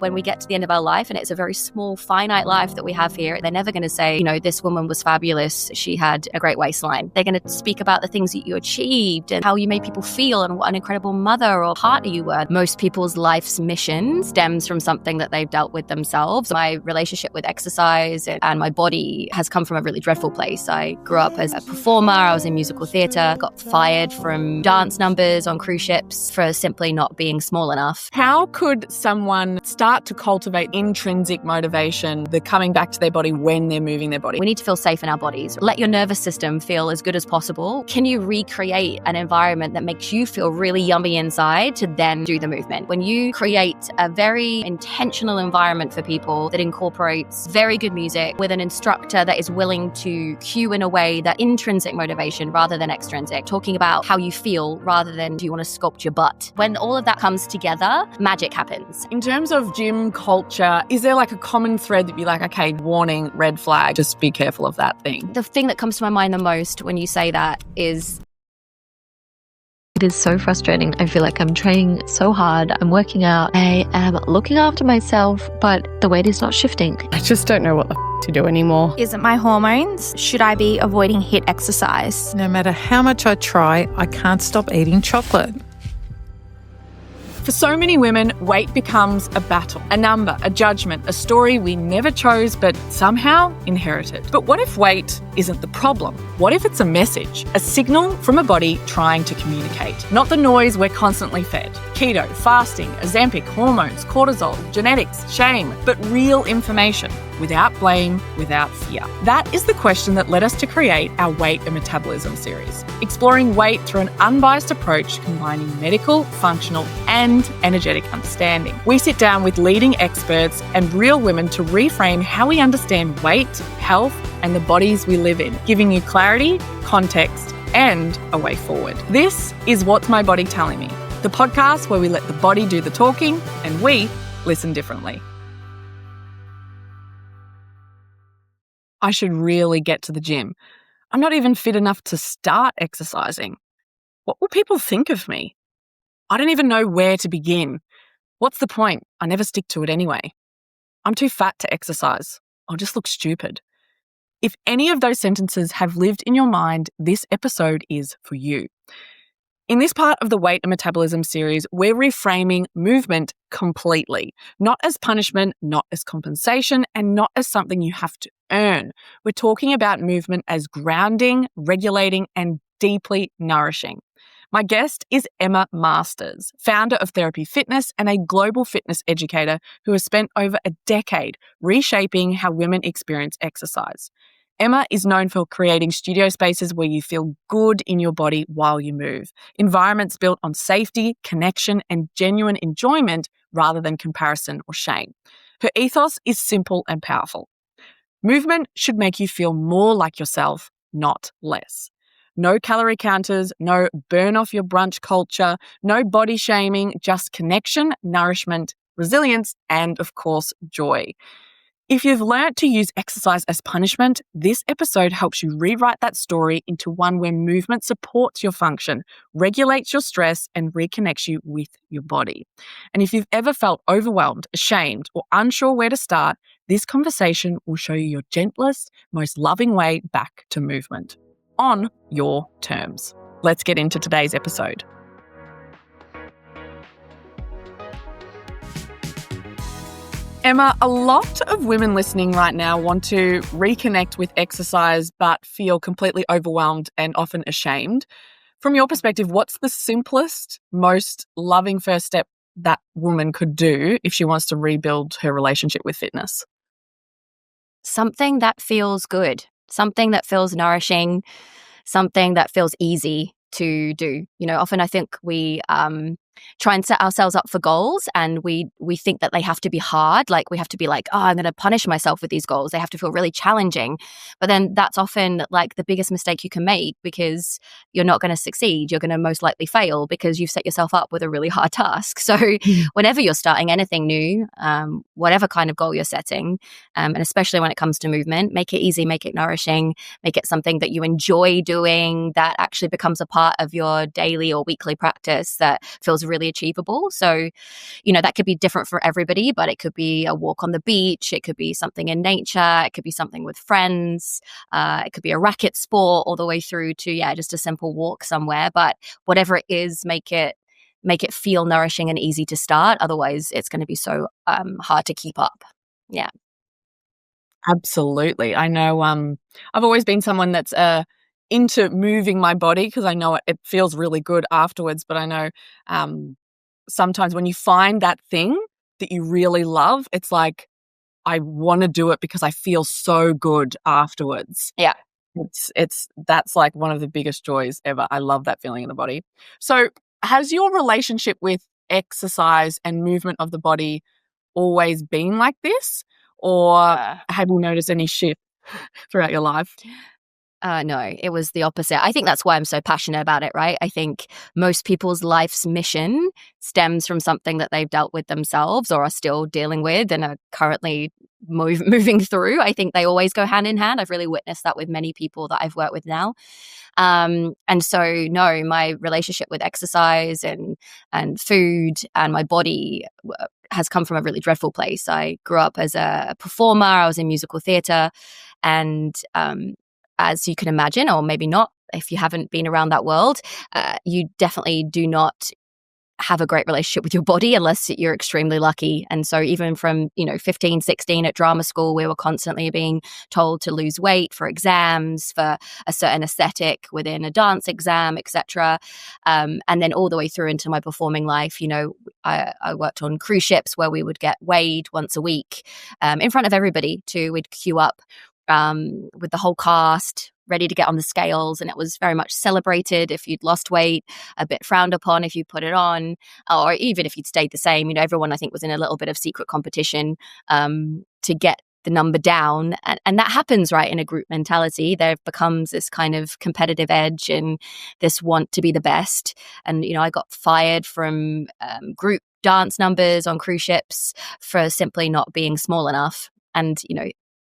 When we get to the end of our life, and it's a very small, finite life that we have here, they're never going to say, this woman was fabulous. She had a great waistline. They're going to speak about the things that you achieved and how you made people feel and what an incredible mother or partner you were. Most people's life's mission stems from something that they've dealt with themselves. My relationship with exercise and my body has come from a really dreadful place. I grew up as a performer. I was in musical theatre, got fired from dance numbers on cruise ships for simply not being small enough. How could someone start to cultivate intrinsic motivation, the coming back to their body when they're moving their body? We need to feel safe in our bodies. Let your nervous system feel as good as possible. Can you recreate an environment that makes you feel really yummy inside to then do the movement? When you create a very intentional environment for people that incorporates very good music with an instructor that is willing to cue in a way that intrinsic motivation rather than extrinsic, talking about how you feel rather than do you want to sculpt your butt. When all of that comes together, magic happens. In terms of gym culture, is there like a common thread that you'd be like, okay, warning, red flag, just be careful of that thing? The thing that comes to my mind the most when you say that is, it is so frustrating. I feel like I'm training so hard. I'm working out. I am looking after myself, but the weight is not shifting. I just don't know what the to do anymore. Is it my hormones? Should I be avoiding HIIT exercise? No matter how much I try, I can't stop eating chocolate. For so many women, weight becomes a battle, a number, a judgment, a story we never chose but somehow inherited. But what if weight isn't the problem? What if it's a message, a signal from a body trying to communicate? Not the noise we're constantly fed. Keto, fasting, Ozempic, hormones, cortisol, genetics, shame, but real information without blame, without fear. That is the question that led us to create our Weight and Metabolism series, exploring weight through an unbiased approach combining medical, functional, and energetic understanding. We sit down with leading experts and real women to reframe how we understand weight, health, and the bodies we live in, giving you clarity, context, and a way forward. This is What's My Body Telling Me, the podcast where we let the body do the talking and we listen differently. I should really get to the gym. I'm not even fit enough to start exercising. What will people think of me? I don't even know where to begin. What's the point? I never stick to it anyway. I'm too fat to exercise. I'll just look stupid. If any of those sentences have lived in your mind, this episode is for you. In this part of the Weight and Metabolism series, we're reframing movement completely, not as punishment, not as compensation, and not as something you have to earn. We're talking about movement as grounding, regulating, and deeply nourishing. My guest is Emma Masters, founder of Therapy Fitness and a global fitness educator who has spent over a decade reshaping how women experience exercise. Emma is known for creating studio spaces where you feel good in your body while you move, environments built on safety, connection, and genuine enjoyment rather than comparison or shame. Her ethos is simple and powerful. Movement should make you feel more like yourself, not less. No calorie counters, no burn off your brunch culture, no body shaming, just connection, nourishment, resilience, and of course, joy. If you've learnt to use exercise as punishment, this episode helps you rewrite that story into one where movement supports your function, regulates your stress, and reconnects you with your body. And if you've ever felt overwhelmed, ashamed, or unsure where to start, this conversation will show you your gentlest, most loving way back to movement. On your terms. Let's get into today's episode. Emma, a lot of women listening right now want to reconnect with exercise but feel completely overwhelmed and often ashamed. From your perspective, what's the simplest, most loving first step that woman could do if she wants to rebuild her relationship with fitness? Something that feels good, something that feels nourishing, something that feels easy to do. Often I think we try and set ourselves up for goals and we think that they have to be hard. Like we have to be like, I'm going to punish myself with these goals. They have to feel really challenging. But then that's often like the biggest mistake you can make because you're not going to succeed. You're going to most likely fail because you've set yourself up with a really hard task. So whenever you're starting anything new, whatever kind of goal you're setting, and especially when it comes to movement, make it easy, make it nourishing, make it something that you enjoy doing that actually becomes a part of your daily or weekly practice that feels feels really achievable. So, that could be different for everybody, but it could be a walk on the beach. It could be something in nature. It could be something with friends. It could be a racket sport all the way through to, just a simple walk somewhere. But whatever it is, make it feel nourishing and easy to start. Otherwise, it's going to be so hard to keep up. Yeah. Absolutely. I know I've always been someone that's into moving my body because I know it feels really good afterwards. But I know sometimes when you find that thing that you really love, it's like, I want to do it because I feel so good afterwards. Yeah. That's like one of the biggest joys ever. I love that feeling in the body. So has your relationship with exercise and movement of the body always been like this? Or have you noticed any shift throughout your life? No, it was the opposite. I think that's why I'm so passionate about it, right? I think most people's life's mission stems from something that they've dealt with themselves or are still dealing with and are currently moving through. I think they always go hand in hand. I've really witnessed that with many people that I've worked with now. And so, no, my relationship with exercise and food and my body has come from a really dreadful place. I grew up as a performer. I was in musical theatre, and as you can imagine, or maybe not, if you haven't been around that world, you definitely do not have a great relationship with your body unless you're extremely lucky. And so even from 15, 16 at drama school, we were constantly being told to lose weight for exams, for a certain aesthetic within a dance exam, etc. And then all the way through into my performing life, I worked on cruise ships where we would get weighed once a week in front of everybody. We'd queue up with the whole cast ready to get on the scales, and it was very much celebrated if you'd lost weight, a bit frowned upon if you put it on, or even if you'd stayed the same. Everyone I think was in a little bit of secret competition to get the number down, and that happens, right? In a group mentality, there becomes this kind of competitive edge and this want to be the best. And I got fired from group dance numbers on cruise ships for simply not being small enough. And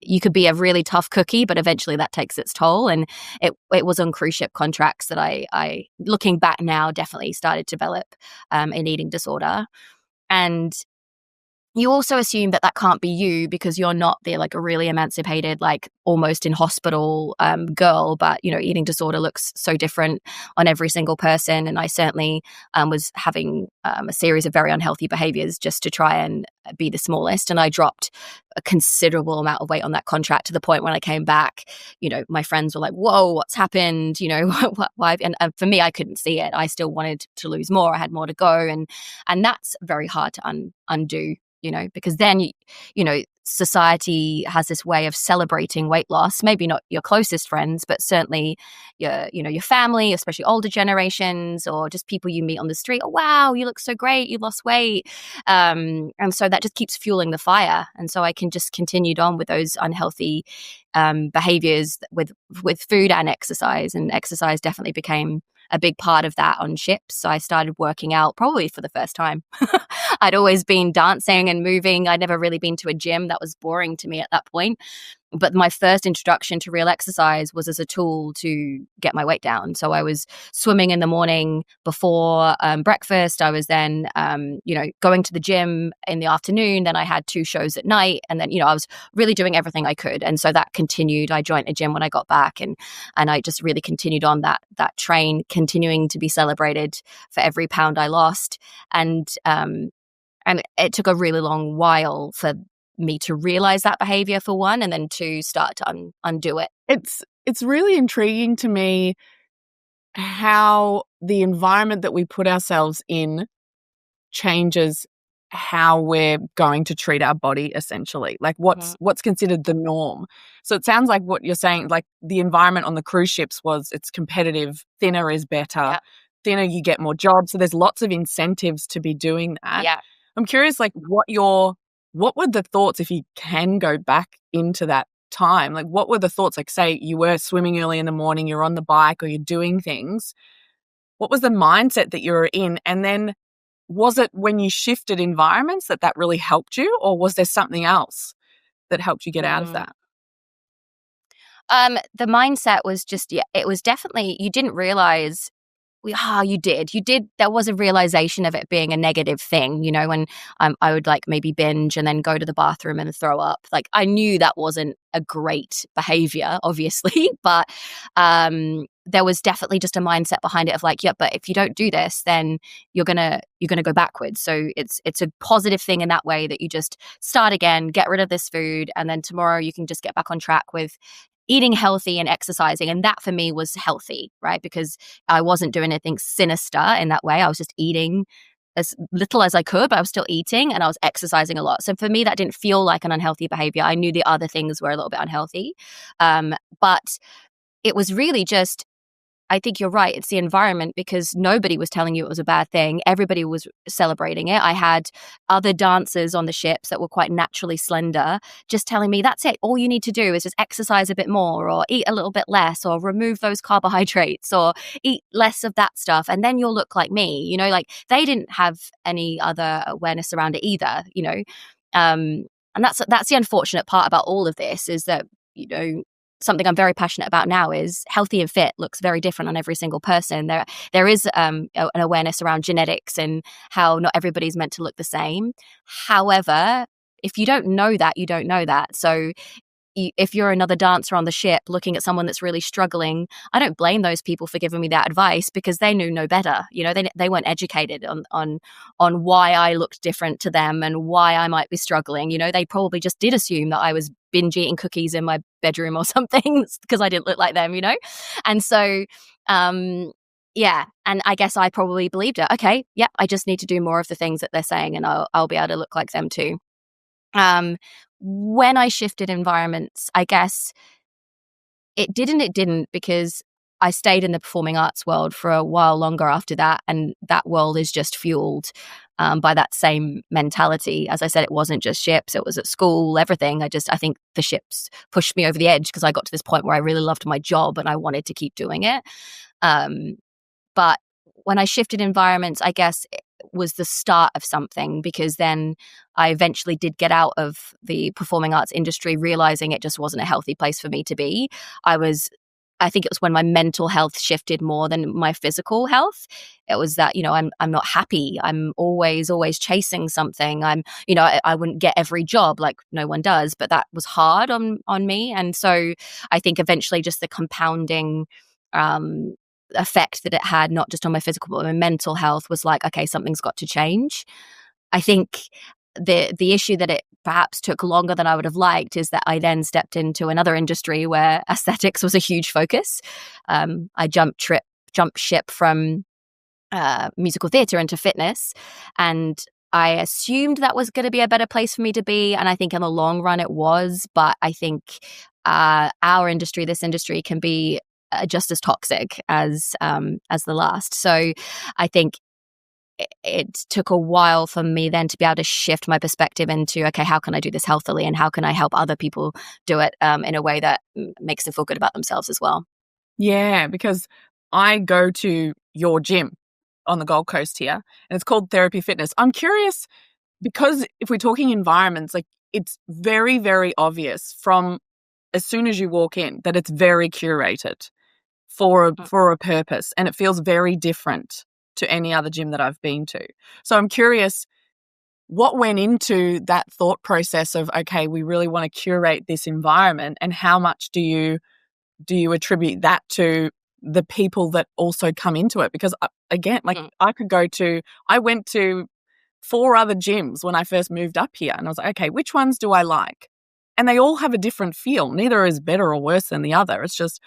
you could be a really tough cookie, but eventually that takes its toll. And it was on cruise ship contracts that I looking back now, definitely started to develop an eating disorder. And you also assume that can't be you because you're not the a really emancipated, almost in hospital girl. But eating disorder looks so different on every single person, and I certainly was having a series of very unhealthy behaviors just to try and be the smallest. And I dropped a considerable amount of weight on that contract to the point when I came back, my friends were like, "Whoa, what's happened?" Why? And for me, I couldn't see it. I still wanted to lose more. I had more to go, and that's very hard to undo. Because then, society has this way of celebrating weight loss, maybe not your closest friends, but certainly your family, especially older generations, or just people you meet on the street. Oh, wow, you look so great. You lost weight. And so that just keeps fueling the fire. And so I can just continued on with those unhealthy behaviors with food and exercise. And exercise definitely became a big part of that on ships. So I started working out probably for the first time. I'd always been dancing and moving. I'd never really been to a gym. That was boring to me at that point. But my first introduction to real exercise was as a tool to get my weight down. So I was swimming in the morning before breakfast. I was then, going to the gym in the afternoon. Then I had 2 shows at night. And then, I was really doing everything I could. And so that continued. I joined a gym when I got back, and I just really continued on that train, continuing to be celebrated for every pound I lost. And it took a really long while for me to realize that behavior, for one, and then to start to undo it. It's really intriguing to me how the environment that we put ourselves in changes how we're going to treat our body, essentially. What's considered the norm. So it sounds like what you're saying, the environment on the cruise ships was, it's competitive, thinner is better. Yeah. Thinner, you get more jobs. So there's lots of incentives to be doing that. Yeah. I'm curious, what were the thoughts, if you can go back into that time? What were the thoughts? Say you were swimming early in the morning, you're on the bike, or you're doing things. What was the mindset that you were in? And then was it when you shifted environments that really helped you, or was there something else that helped you get out of that? The mindset was just, it was definitely, you didn't realize you did. There was a realization of it being a negative thing, when I would like maybe binge and then go to the bathroom and throw up. Like I knew that wasn't a great behavior, obviously, but there was definitely just a mindset behind it of like, yeah, but if you don't do this, then you're gonna go backwards. So it's a positive thing in that way that you just start again, get rid of this food, and then tomorrow you can just get back on track with eating healthy and exercising. And that for me was healthy, right? Because I wasn't doing anything sinister in that way. I was just eating as little as I could, but I was still eating and I was exercising a lot. So for me, that didn't feel like an unhealthy behavior. I knew the other things were a little bit unhealthy. But it was really just, I think you're right. It's the environment, because nobody was telling you it was a bad thing. Everybody was celebrating it. I had other dancers on the ships that were quite naturally slender, just telling me, that's it. All you need to do is just exercise a bit more, or eat a little bit less, or remove those carbohydrates, or eat less of that stuff. And then you'll look like me, like they didn't have any other awareness around it either, and that's the unfortunate part about all of this, is that, something I'm very passionate about now is healthy and fit looks very different on every single person. There is an awareness around genetics and how not everybody's meant to look the same. However, if you don't know that, you don't know that. So if you're another dancer on the ship looking at someone that's really struggling, I don't blame those people for giving me that advice, because they knew no better. They weren't educated on why I looked different to them and why I might be struggling. They probably just did assume that I was binge eating cookies in my bedroom or something because I didn't look like them, And so, yeah. And I guess I probably believed it. Okay, yeah, I just need to do more of the things that they're saying and I'll be able to look like them too. When I shifted environments, I guess it didn't, because I stayed in the performing arts world for a while longer after that. And that world is just fueled by that same mentality. As I said, it wasn't just ships, it was at school, everything. I think the ships pushed me over the edge, because I got to this point where I really loved my job and I wanted to keep doing it. But when I shifted environments, I guess it was the start of something, because then I eventually did get out of the performing arts industry, realizing it just wasn't a healthy place for me to be. I think it was when my mental health shifted more than my physical health. It was that, I'm not happy. I'm always chasing something. I wouldn't get every job, like no one does, but that was hard on me. And so I think eventually just the compounding effect that it had, not just on my physical but my mental health, was like, okay, something's got to change. I think the issue that it perhaps took longer than I would have liked is that I then stepped into another industry where aesthetics was a huge focus. I jumped ship from musical theatre into fitness, and I assumed that was going to be a better place for me to be, and I think in the long run it was. But I think this industry can be just as toxic as the last. So I think it took a while for me then to be able to shift my perspective into, okay, how can I do this healthily, and how can I help other people do it in a way that makes them feel good about themselves as well. Yeah, because I go to your gym on the Gold Coast here, and it's called Therapy Fitness. I'm curious, because if we're talking environments, like it's very, very obvious from as soon as you walk in that it's very curated for a purpose, and it feels very different to any other gym that I've been to. So I'm curious, what went into that thought process of, okay, we really want to curate this environment, and how much do you attribute that to the people that also come into it? Because again, like I went to 4 other gyms when I first moved up here, and I was like, okay, which ones do I like? And they all have a different feel. Neither is better or worse than the other. It's just,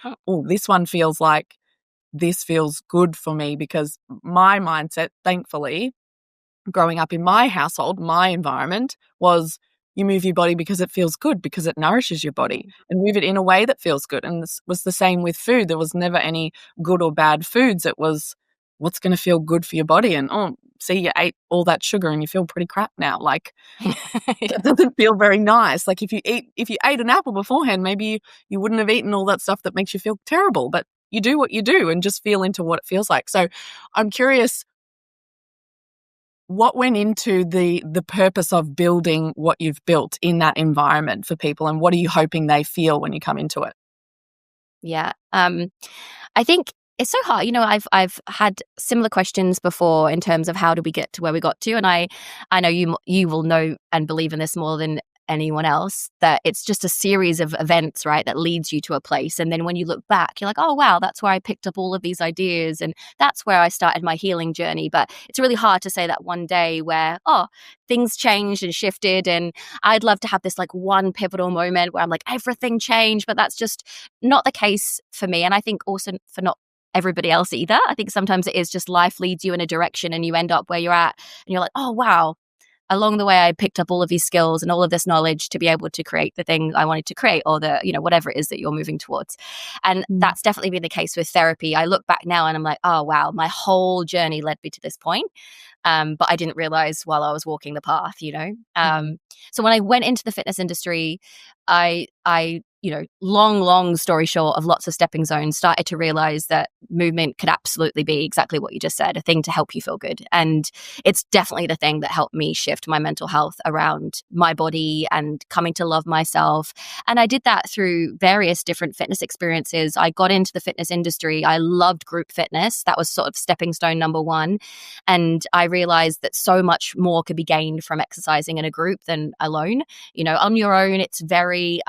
this one feels like this feels good for me, because my mindset, thankfully, growing up in my household, my environment was, you move your body because it feels good, because it nourishes your body, and move it in a way that feels good. And this was the same with food. There was never any good or bad foods. It was, what's going to feel good for your body? And see, you ate all that sugar and you feel pretty crap now. Like, that doesn't feel very nice. Like if you ate an apple beforehand, maybe you wouldn't have eaten all that stuff that makes you feel terrible. But you do what you do and just feel into what it feels like. So I'm curious, what went into the purpose of building what you've built in that environment for people, and what are you hoping they feel when you come into it? Yeah. I think it's so hard. I've had similar questions before in terms of how do we get to where we got to, and I know you will know and believe in this more than anyone else, that it's just a series of events, right, that leads you to a place. And then when you look back, you're like, oh wow, that's where I picked up all of these ideas, and that's where I started my healing journey. But it's really hard to say that one day where things changed and shifted, and I'd love to have this like one pivotal moment where I'm like everything changed, but that's just not the case for me, and I think also for not everybody else either. I think sometimes it is just life leads you in a direction and you end up where you're at and you're like, oh wow, along the way I picked up all of these skills and all of this knowledge to be able to create the thing I wanted to create, or the whatever it is that you're moving towards. And that's definitely been the case with therapy. I look back now and I'm like, oh wow, my whole journey led me to this point. But I didn't realize while I was walking the path. So when I went into the fitness industry, I long story short of lots of stepping zones, started to realize that movement could absolutely be exactly what you just said, a thing to help you feel good. And it's definitely the thing that helped me shift my mental health around my body and coming to love myself. And I did that through various different fitness experiences. I got into the fitness industry. I loved group fitness. That was sort of stepping stone number one. And I realized that so much more could be gained from exercising in a group than alone. On your own, it's very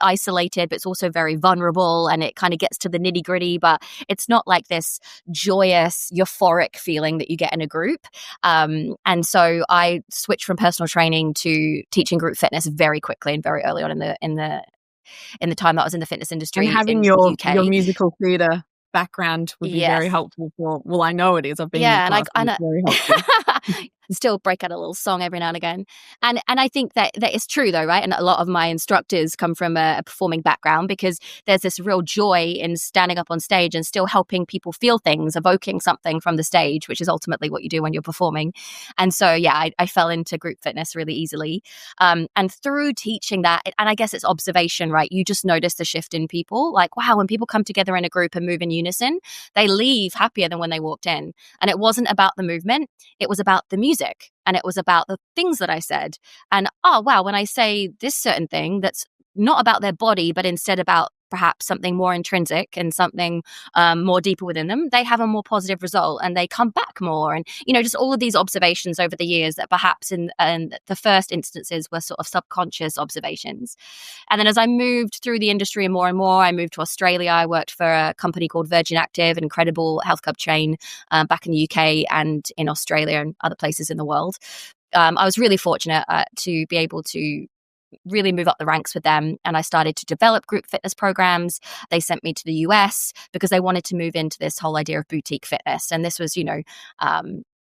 isolated, but it's also very vulnerable, and it kind of gets to the nitty gritty, but it's not like this joyous, euphoric feeling that you get in a group. And so I switched from personal training to teaching group fitness very quickly and very early on in the time that I was in the fitness industry. And having in your the UK. musical theatre background would be very Yes. helpful for. Well, I know it is. I've been Yeah, in your class, and it's very helpful. still break out a little song every now and again. And I think that is true though, right? And a lot of my instructors come from a performing background, because there's this real joy in standing up on stage and still helping people feel things, evoking something from the stage, which is ultimately what you do when you're performing. And so, yeah, I fell into group fitness really easily. And through teaching that, and I guess it's observation, right? You just notice the shift in people. Like, wow, when people come together in a group and move in unison, they leave happier than when they walked in. And it wasn't about the movement. It was about the music, and it was about the things that I said. And oh wow, when I say this certain thing that's not about their body, but instead about perhaps something more intrinsic and something more deeper within them, they have a more positive result and they come back more. And just all of these observations over the years that perhaps in the first instances were sort of subconscious observations. And then as I moved through the industry and more, I moved to Australia. I worked for a company called Virgin Active, an incredible health club chain back in the UK and in Australia and other places in the world. I was really fortunate to be able to really move up the ranks with them, and I started to develop group fitness programs. They sent me to the US because they wanted to move into this whole idea of boutique fitness. And this was,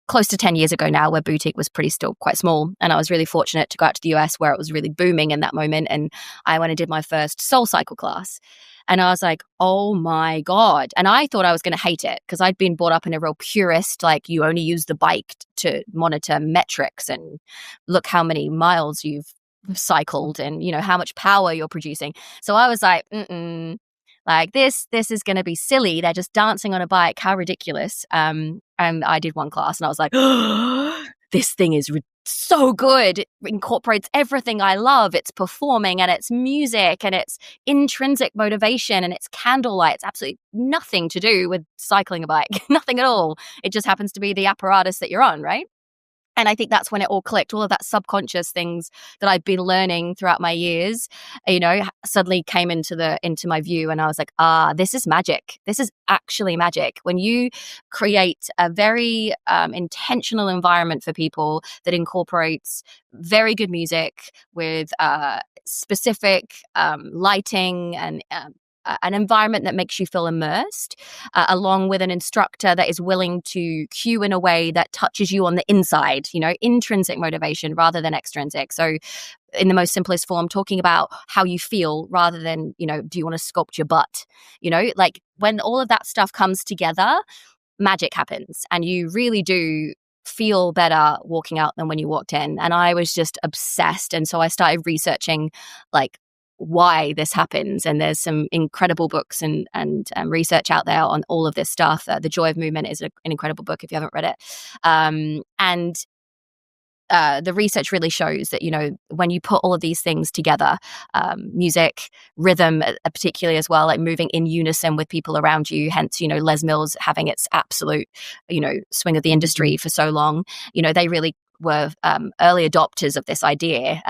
close to 10 years ago now, where boutique was still quite small. And I was really fortunate to go out to the US where it was really booming in that moment. And I went and did my first Soul Cycle class. And I was like, oh my God. And I thought I was going to hate it because I'd been brought up in a real purist, like you only use the bike to monitor metrics and look how many miles you've cycled and how much power you're producing. So I was like, like this is going to be silly. They're just dancing on a bike. How ridiculous. And I did one class and I was like, this thing is so good. It incorporates everything I love. It's performing and it's music and it's intrinsic motivation and it's candlelight. It's absolutely nothing to do with cycling a bike. Nothing at all. It just happens to be the apparatus that you're on, right? And I think that's when it all clicked. All of that subconscious things that I've been learning throughout my years, suddenly came into my view. And I was like, this is magic. This is actually magic. When you create a very intentional environment for people that incorporates very good music with specific lighting and an environment that makes you feel immersed, along with an instructor that is willing to cue in a way that touches you on the inside, intrinsic motivation rather than extrinsic. So in the most simplest form, talking about how you feel rather than, do you want to sculpt your butt? Like when all of that stuff comes together, magic happens and you really do feel better walking out than when you walked in. And I was just obsessed. And so I started researching like why this happens, and there's some incredible books and research out there on all of this stuff. The Joy of Movement is an incredible book if you haven't read it, and the research really shows that, when you put all of these things together, music, rhythm, particularly as well, like moving in unison with people around you, hence, Les Mills having its absolute, swing of the industry for so long, they really were early adopters of this idea.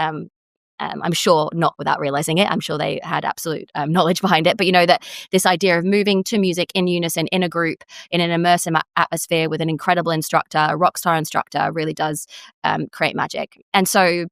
I'm sure not without realizing it. I'm sure they had absolute knowledge behind it. But that this idea of moving to music in unison, in a group, in an immersive atmosphere with an incredible instructor, a rock star instructor, really does create magic. And so,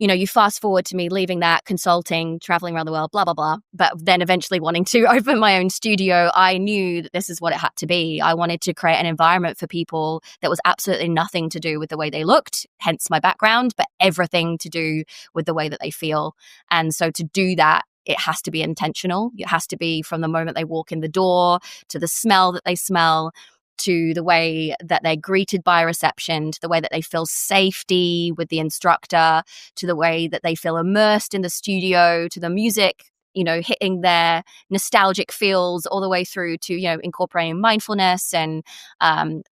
you fast forward to me leaving that, consulting, traveling around the world, blah, blah, blah. But then eventually wanting to open my own studio, I knew that this is what it had to be. I wanted to create an environment for people that was absolutely nothing to do with the way they looked, hence my background, but everything to do with the way that they feel. And so to do that, it has to be intentional. It has to be from the moment they walk in the door to the smell that they smell, to the way that they're greeted by a reception, to the way that they feel safety with the instructor, to the way that they feel immersed in the studio, to the music, hitting their nostalgic feels, all the way through to, incorporating mindfulness and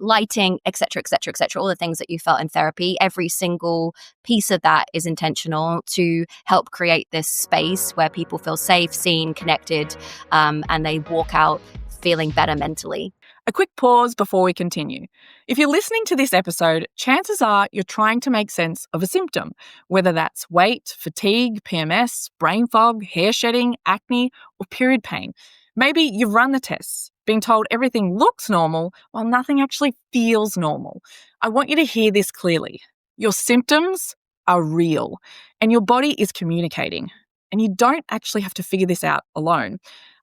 lighting, et cetera, et cetera, et cetera, all the things that you felt in therapy. Every single piece of that is intentional to help create this space where people feel safe, seen, connected, and they walk out feeling better mentally. A quick pause before we continue. If you're listening to this episode, chances are you're trying to make sense of a symptom, whether that's weight, fatigue, PMS, brain fog, hair shedding, acne, or period pain. Maybe you've run the tests, being told everything looks normal while nothing actually feels normal. I want you to hear this clearly. Your symptoms are real, and your body is communicating, and you don't actually have to figure this out alone.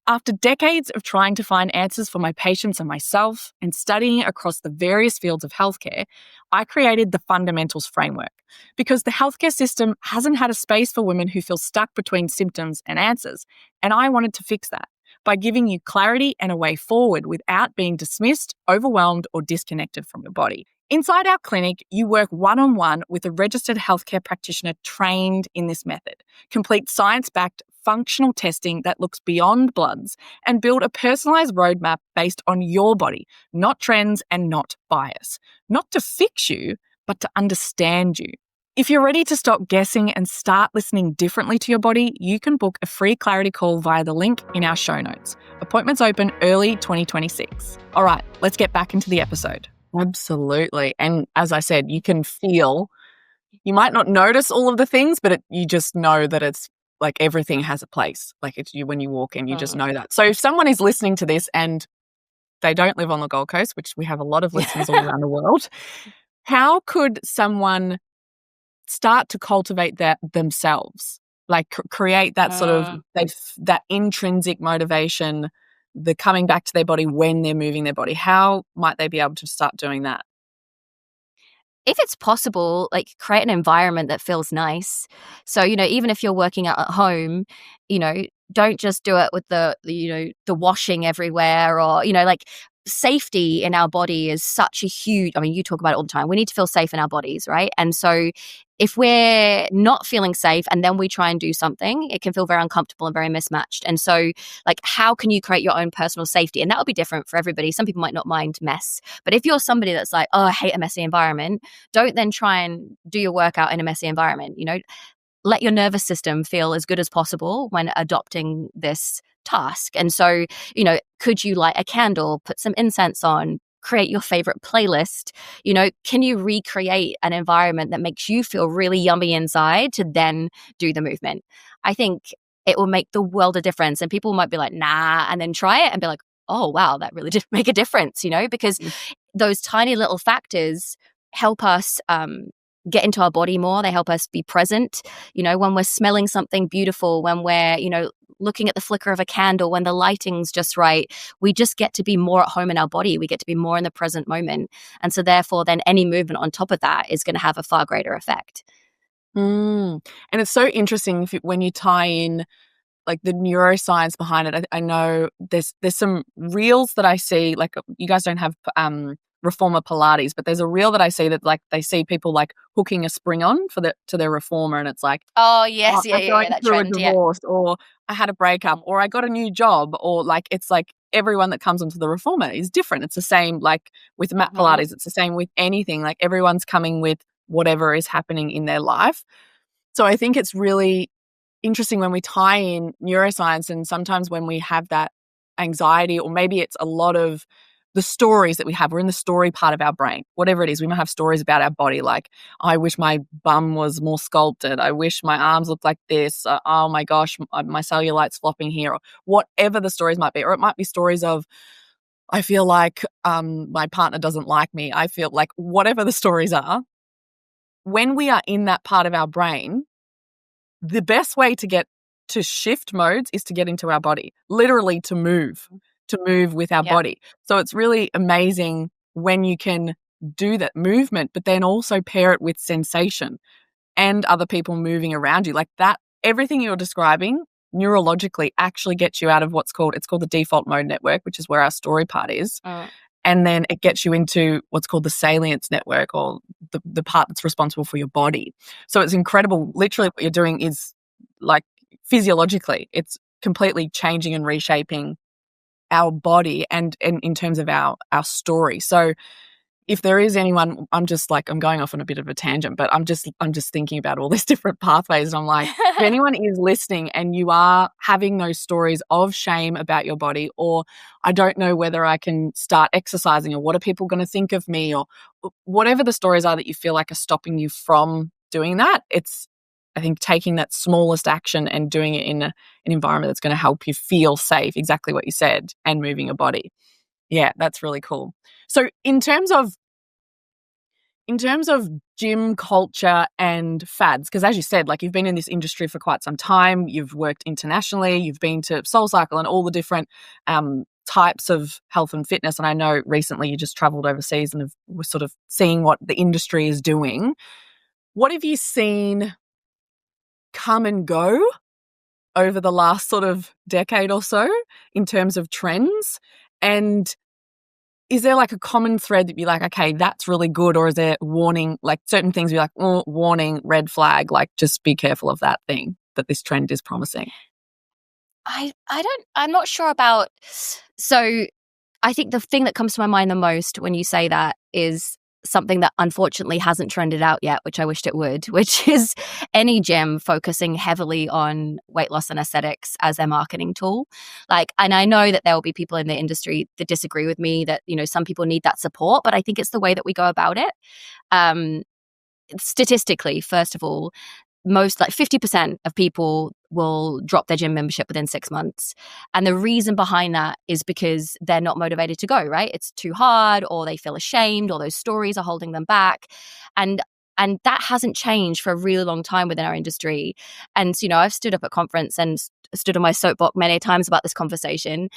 After decades of trying to find answers for my patients and myself and studying across the various fields of healthcare, I created the Fundamentals Framework because the healthcare system hasn't had a space for women who feel stuck between symptoms and answers, and I wanted to fix that by giving you clarity and a way forward without being dismissed, overwhelmed, or disconnected from your body. Inside our clinic, you work one-on-one with a registered healthcare practitioner trained in this method, complete science-backed functional testing that looks beyond bloods, and build a personalized roadmap based on your body, not trends and not bias. Not to fix you, but to understand you. If you're ready to stop guessing and start listening differently to your body, you can book a free clarity call via the link in our show notes. Appointments open early 2026. All right, let's get back into the episode. Absolutely. And as I said, you can feel, you might not notice all of the things, but you just know that it's like everything has a place. Like it's you when you walk in, you just know that. So if someone is listening to this and they don't live on the Gold Coast, which we have a lot of listeners all around the world, how could someone start to cultivate that themselves? Like create that sort of that intrinsic motivation, the coming back to their body when they're moving their body. How might they be able to start doing that? If it's possible, like create an environment that feels nice. So, even if you're working out at home, don't just do it with the washing everywhere or, like safety in our body is such a huge, you talk about it all the time. We need to feel safe in our bodies, right? And so if we're not feeling safe and then we try and do something, it can feel very uncomfortable and very mismatched. And so like, how can you create your own personal safety? And that will be different for everybody. Some people might not mind mess, but if you're somebody that's like, oh, I hate a messy environment, don't then try and do your workout in a messy environment. Let your nervous system feel as good as possible when adopting this task. And so, could you light a candle, put some incense on, create your favorite playlist? Can you recreate an environment that makes you feel really yummy inside to then do the movement? I think it will make the world a difference. And people might be like, nah, and then try it and be like, oh, wow, that really did make a difference, because those tiny little factors help us get into our body more. They help us be present. When we're smelling something beautiful, when we're, looking at the flicker of a candle, when the lighting's just right, we just get to be more at home in our body. We get to be more in the present moment. And so therefore, then any movement on top of that is going to have a far greater effect. And it's so interesting when you tie in like the neuroscience behind it. I know there's some reels that I see, like you guys don't have reformer Pilates, but there's a reel that I see that like they see people like hooking a spring on to their reformer, and it's like, oh yes, that trend, a divorce, or I had a breakup, or I got a new job, or like it's like everyone that comes onto the reformer is different. It's the same like with mat Pilates, it's the same with anything. Like everyone's coming with whatever is happening in their life. So I think it's really interesting when we tie in neuroscience, and sometimes when we have that anxiety, or maybe it's a lot of the stories that we have. We're in the story part of our brain, whatever it is. We might have stories about our body, like, I wish my bum was more sculpted. I wish my arms looked like this. Oh my gosh, my cellulite's flopping here, or whatever the stories might be. Or it might be stories of, I feel like my partner doesn't like me. I feel like, whatever the stories are, when we are in that part of our brain, the best way to shift modes is to get into our body, literally to move with our body. So it's really amazing when you can do that movement, but then also pair it with sensation and other people moving around you. Like that, everything you're describing neurologically actually gets you out of it's called the default mode network, which is where our story part is. And then it gets you into what's called the salience network, or the part that's responsible for your body. So it's incredible. Literally what you're doing is, like, physiologically, it's completely changing and reshaping our body and in terms of our story. So if there is anyone, I'm going off on a bit of a tangent, but I'm just thinking about all these different pathways. And I'm like, if anyone is listening and you are having those stories of shame about your body, or I don't know whether I can start exercising, or what are people going to think of me, or whatever the stories are that you feel like are stopping you from doing that, it's, I think, taking that smallest action and doing it in an environment that's going to help you feel safe, exactly what you said, and moving your body. Yeah, that's really cool. So in terms of gym culture and fads, because as you said, like, you've been in this industry for quite some time, you've worked internationally, you've been to SoulCycle and all the different types of health and fitness. And I know recently you just traveled overseas and were sort of seeing what the industry is doing. What have you seen come and go over the last sort of decade or so in terms of trends? And is there like a common thread that you're like, okay, that's really good? Or is there warning, like certain things you're like, oh, warning, red flag, like just be careful of that thing that this trend is promising? I'm not sure about, so I think the thing that comes to my mind the most when you say that is something that unfortunately hasn't trended out yet, which I wished it would, which is any gym focusing heavily on weight loss and aesthetics as their marketing tool. Like, and I know that there will be people in the industry that disagree with me, that, you know, some people need that support, but I think it's the way that we go about it. Statistically, first of all, most, like 50% of people will drop their gym membership within 6 months. And the reason behind that is because they're not motivated to go, right? It's too hard, or they feel ashamed, or those stories are holding them back. And that hasn't changed for a really long time within our industry. And, you know, I've stood up at conference and stood on my soapbox many times about this conversation,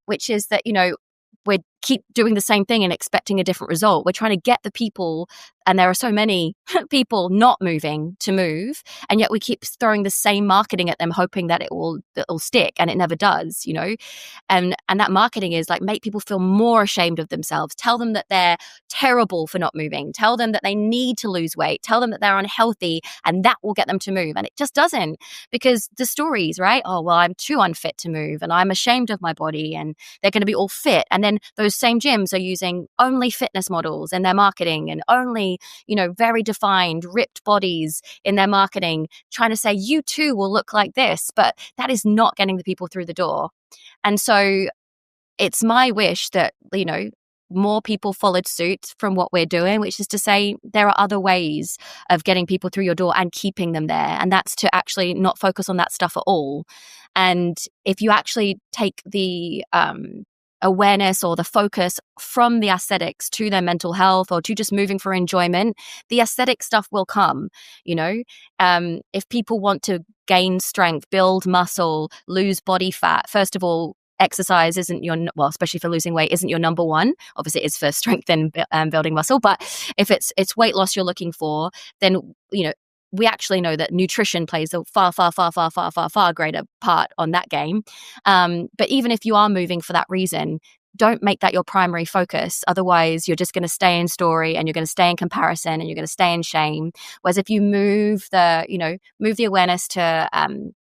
which is that, you know, we keep doing the same thing and expecting a different result. We're trying to get the people, and there are so many people not moving to move, and yet we keep throwing the same marketing at them, hoping that it'll stick, and it never does, you know. And that marketing is like, make people feel more ashamed of themselves. Tell them that they're terrible for not moving. Tell them that they need to lose weight. Tell them that they're unhealthy, and that will get them to move. And it just doesn't, because the stories, right? Oh, well, I'm too unfit to move, and I'm ashamed of my body, and they're going to be all fit. And then those same gyms are using only fitness models in their marketing, and only, you know, very defined ripped bodies in their marketing, trying to say you too will look like this, but that is not getting the people through the door. And so it's my wish that, you know, more people followed suit from what we're doing, which is to say there are other ways of getting people through your door and keeping them there. And that's to actually not focus on that stuff at all. And if you actually take the awareness or the focus from the aesthetics to their mental health, or to just moving for enjoyment, the aesthetic stuff will come. You know, if people want to gain strength, build muscle, lose body fat, first of all, exercise isn't well, especially for losing weight, isn't your number one. Obviously it is for strength and building muscle, but if it's weight loss you're looking for, then, you know, we actually know that nutrition plays a far greater part on that game. But even if you are moving for that reason, don't make that your primary focus. Otherwise, you're just going to stay in story, and you're going to stay in comparison, and you're going to stay in shame. Whereas if you move the awareness to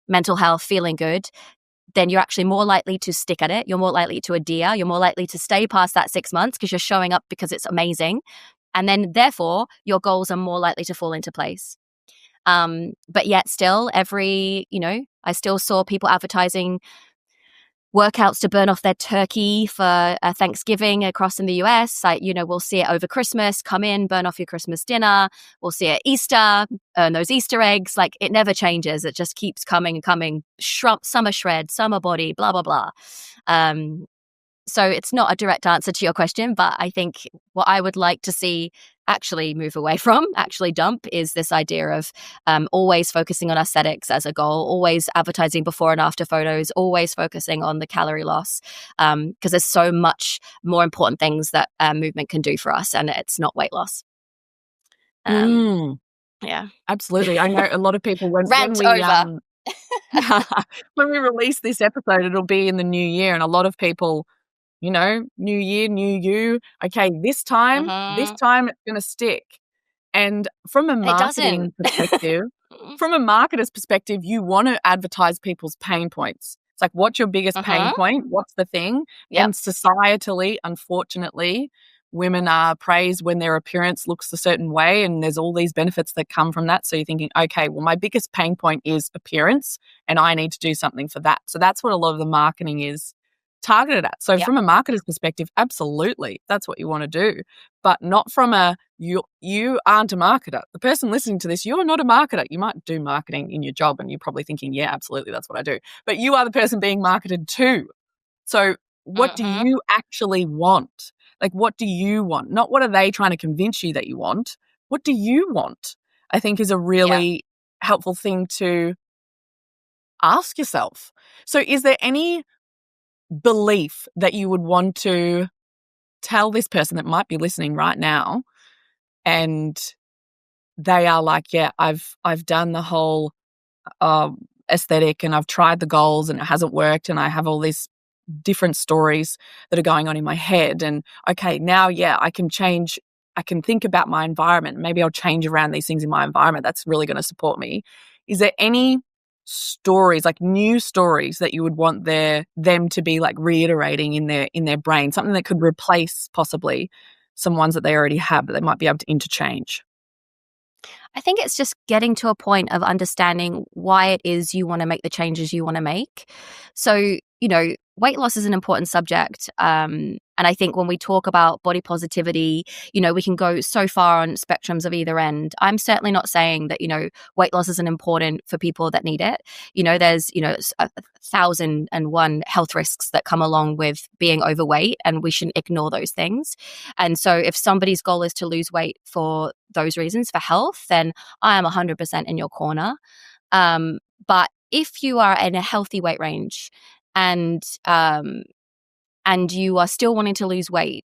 mental health, feeling good, then you're actually more likely to stick at it. You're more likely to adhere. You're more likely to stay past that 6 months because you're showing up because it's amazing. And then therefore your goals are more likely to fall into place. But yet still I still saw people advertising workouts to burn off their turkey for Thanksgiving across in the US. Like, we'll see it over Christmas, come in, burn off your Christmas dinner. We'll see it at Easter, earn those Easter eggs. Like, it never changes. It just keeps coming and coming. Summer shred, summer body, blah, blah, blah. So it's not a direct answer to your question, but I think what I would like to see actually move away from, actually dump, is this idea of always focusing on aesthetics as a goal, always advertising before and after photos, always focusing on the calorie loss, because there's so much more important things that movement can do for us, and it's not weight loss. Yeah, absolutely. I know a lot of people when Rant we over. when we release this episode, it'll be in the new year, and a lot of people, new year, new you. Okay, this time it's going to stick. And from a marketing perspective, from a marketer's perspective, you want to advertise people's pain points. It's like, what's your biggest pain point? What's the thing? Yep. And societally, unfortunately, women are praised when their appearance looks a certain way, and there's all these benefits that come from that. So you're thinking, okay, well, my biggest pain point is appearance, and I need to do something for that. So that's what a lot of the marketing is targeted at. So from a marketer's perspective, absolutely, that's what you want to do, but not from you aren't a marketer. The person listening to this, you're not a marketer. You might do marketing in your job and you're probably thinking, yeah, absolutely, that's what I do. But you are the person being marketed to. So what do you actually want? Like, what do you want? Not what are they trying to convince you that you want? What do you want? I think is a really helpful thing to ask yourself. So is there any belief that you would want to tell this person that might be listening right now, and they are like, yeah, I've done the whole aesthetic, and I've tried the goals and it hasn't worked, and I have all these different stories that are going on in my head, and okay, now I can change, I can think about my environment, maybe I'll change around these things in my environment that's really going to support me. Is there any stories, like new stories, that you would want them to be like reiterating in their brain, something that could replace possibly some ones that they already have that they might be able to interchange? I think it's just getting to a point of understanding why it is you want to make the changes you want to make. So, weight loss is an important subject. And I think when we talk about body positivity, we can go so far on spectrums of either end. I'm certainly not saying that, weight loss isn't important for people that need it. There's, 1,001 health risks that come along with being overweight, and we shouldn't ignore those things. And so if somebody's goal is to lose weight for those reasons, for health, then I am 100% in your corner. But if you are in a healthy weight range, and you are still wanting to lose weight,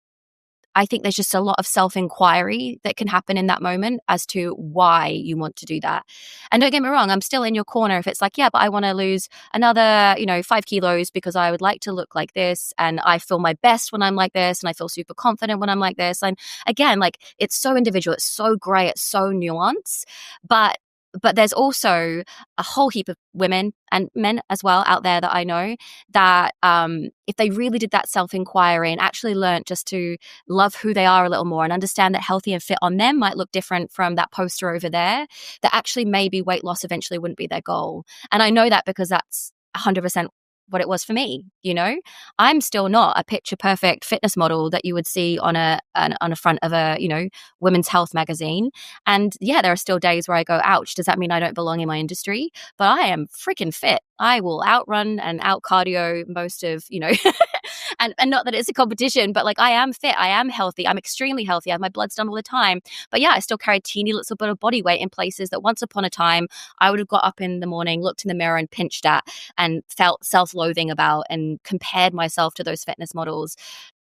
I think there's just a lot of self-inquiry that can happen in that moment as to why you want to do that. And don't get me wrong, I'm still in your corner if it's like, yeah, but I want to lose another, 5 kilos because I would like to look like this, and I feel my best when I'm like this, and I feel super confident when I'm like this. And again, like, it's so individual, it's so gray, it's so nuanced, but there's also a whole heap of women and men as well out there that I know that if they really did that self-inquiry and actually learned just to love who they are a little more and understand that healthy and fit on them might look different from that poster over there, that actually maybe weight loss eventually wouldn't be their goal. And I know that because that's 100% what it was for me. I'm still not a picture perfect fitness model that you would see on a front of a women's health magazine. And yeah, there are still days where I go, ouch, does that mean I don't belong in my industry? But I am freaking fit. I will outrun and out cardio most of and not that it's a competition, but like, I am fit, I am healthy, I'm extremely healthy, I have my bloods done all the time. But yeah, I still carry a teeny little bit of body weight in places that once upon a time I would have got up in the morning, looked in the mirror and pinched at and felt self-loathing about and compared myself to those fitness models.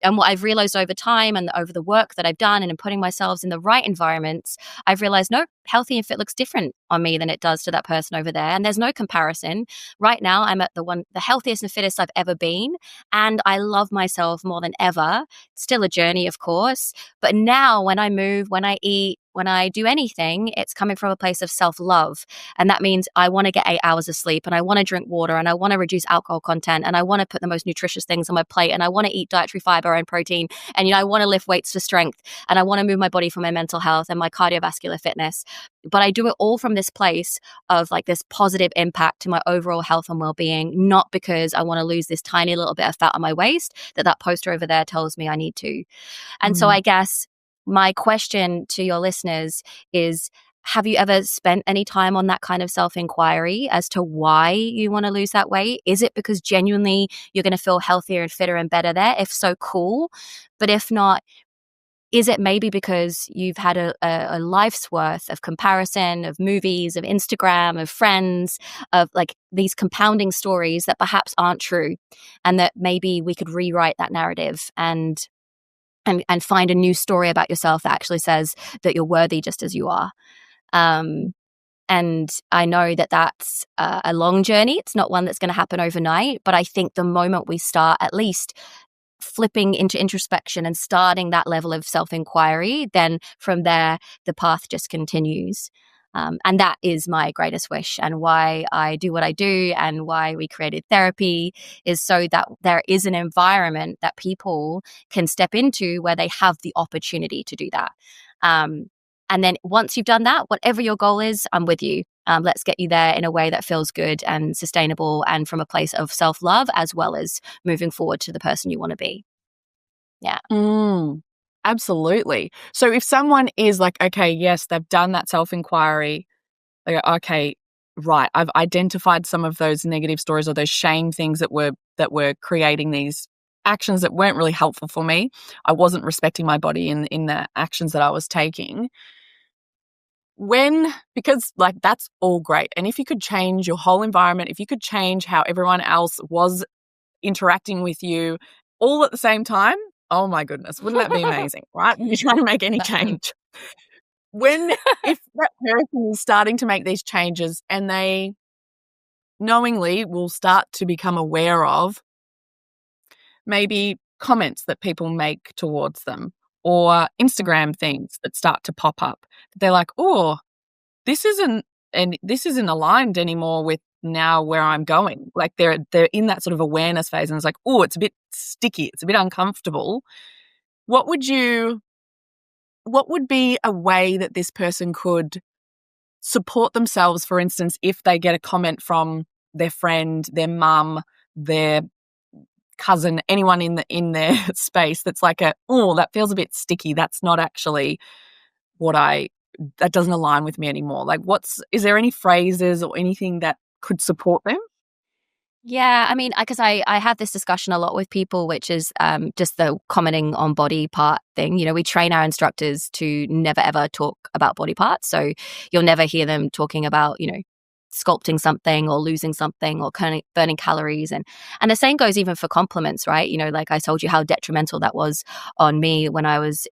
And what I've realized over time and over the work that I've done and in putting myself in the right environments, I've realized, no, healthy and fit looks different on me than it does to that person over there. And there's no comparison. Right now, I'm at the healthiest and fittest I've ever been. And I love myself more than ever. It's still a journey, of course. But now when I move, when I eat, when I do anything, it's coming from a place of self-love. And that means I want to get 8 hours of sleep, and I want to drink water, and I want to reduce alcohol content, and I want to put the most nutritious things on my plate, and I want to eat dietary fiber and protein, and I want to lift weights for strength, and I want to move my body for my mental health and my cardiovascular fitness. But I do it all from this place of like this positive impact to my overall health and well-being, not because I want to lose this tiny little bit of fat on my waist that poster over there tells me I need to. And so I guess my question to your listeners is, have you ever spent any time on that kind of self-inquiry as to why you want to lose that weight? Is it because genuinely you're going to feel healthier and fitter and better there? If so, cool. But if not, is it maybe because you've had a life's worth of comparison, of movies, of Instagram, of friends, of like these compounding stories that perhaps aren't true, and that maybe we could rewrite that narrative and find a new story about yourself that actually says that you're worthy just as you are. And I know that that's a long journey. It's not one that's going to happen overnight, but I think the moment we start at least flipping into introspection and starting that level of self-inquiry, then from there, the path just continues. And that is my greatest wish, and why I do what I do and why we created therapy, is so that there is an environment that people can step into where they have the opportunity to do that. And then once you've done that, whatever your goal is, I'm with you. Let's get you there in a way that feels good and sustainable, and from a place of self-love, as well as moving forward to the person you want to be. Yeah. Absolutely. So if someone is like, okay, yes, they've done that self-inquiry, they go, okay, right, I've identified some of those negative stories or those shame things that were creating these actions that weren't really helpful for me. I wasn't respecting my body in the actions that I was taking. Because like that's all great. And if you could change your whole environment, if you could change how everyone else was interacting with you all at the same time, oh my goodness, wouldn't that be amazing, right? You're trying to make any change. If that person is starting to make these changes and they knowingly will start to become aware of maybe comments that people make towards them or Instagram things that start to pop up, they're like, oh, this isn't aligned anymore with now where I'm going. Like they're in that sort of awareness phase, and it's like, oh, it's a bit sticky, it's a bit uncomfortable. What would be a way that this person could support themselves, for instance, if they get a comment from their friend, their mum, their cousin, anyone in their space that's like that feels a bit sticky, that's not actually that doesn't align with me anymore. Like is there any phrases or anything that could support them? Yeah, I mean, because I have this discussion a lot with people, which is just the commenting on body part thing. We train our instructors to never, ever talk about body parts. So you'll never hear them talking about, sculpting something or losing something or burning calories. And the same goes even for compliments, right? Like I told you how detrimental that was on me when I was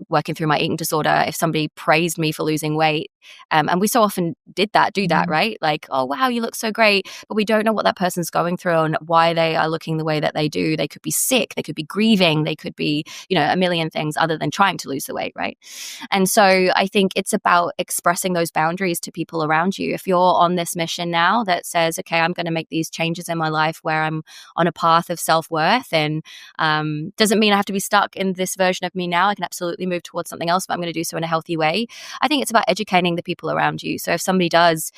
working through my eating disorder. If somebody praised me for losing weight, and we so often do that, right? Like, oh, wow, you look so great. But we don't know what that person's going through and why they are looking the way that they do. They could be sick. They could be grieving. They could be, a million things other than trying to lose the weight, right? And so I think it's about expressing those boundaries to people around you. If you're on this mission now that says, okay, I'm going to make these changes in my life where I'm on a path of self-worth, and doesn't mean I have to be stuck in this version of me now. I can absolutely move towards something else, but I'm going to do so in a healthy way. I think it's about educating the people around you. So if somebody does,